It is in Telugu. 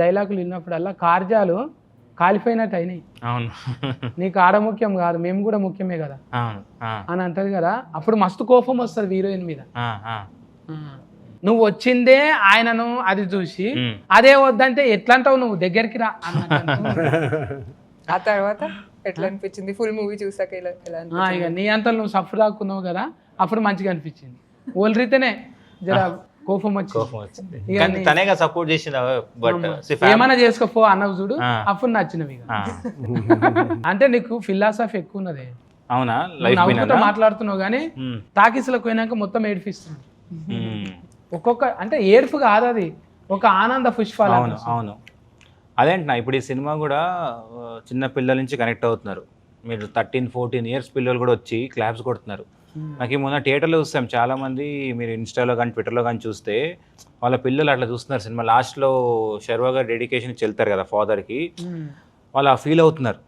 డైలాగులు విన్నప్పుడల్లా కార్జాలు కాలిపోయినట్టు అయినాయి. అవును. నీకు ఆడ ముఖ్యం కాదు, మేము కూడా ముఖ్యమే కదా అవును. అని అంటది కదా. అప్పుడు మస్తు కోపం వస్తుంది హీరోయిన్ మీద. ఆ, ఆ. నువ్వు వచ్చిందే ఆయనను అది చూసి అదే వద్దంటే ఎట్లా అంటావు నువ్వు, దగ్గరికి రా అన్నట్టు. ఆ తర్వాత ఎట్లా అనిపించింది ఫుల్ మూవీ చూసాక? ఎలా ఇక నీ అంతా నువ్వు సఫర్ దాక్కున్నావు కదా, అప్పుడు మంచిగా అనిపించింది. ఓల్రితేనే జర కోపం వచ్చింది. కానీ తనేగా సపోర్ట్ చేసింది. బట్ ఏమైనా చేసుకోపో అన్నవు చూడు, అప్పుడు నచ్చినవి. అంటే నీకు ఫిలాసఫీ ఎక్కువ ఉన్నది. అవునా? నవ్వుతో మాట్లాడుతున్నావు కానీ టాకీస్లకు పోయినాక మొత్తం ఏడిపిస్తున్నావు. ఒక్కొక్క అంటే ఏడుపు కాదు, అది ఒక ఆనంద పుష్పాలు. అవును అవును, అదేంటున్నా. ఇప్పుడు ఈ సినిమా కూడా చిన్న పిల్లల నుంచి కనెక్ట్ అవుతున్నారు. మీరు 13-14 ఇయర్స్ పిల్లలు కూడా వచ్చి క్లాప్స్ కొడుతున్నారు. నాకు ఈ మొన్న థియేటర్లో చూస్తాం చాలా మంది, మీరు ఇన్స్టాలో కానీ ట్విట్టర్లో కానీ చూస్తే వాళ్ళ పిల్లలు అట్లా చూస్తున్నారు సినిమా. లాస్ట్లో శర్వా గారు డెడికేషన్ ఇచ్చి వెళ్తారు కదా ఫాదర్కి, వాళ్ళు ఫీల్ అవుతున్నారు.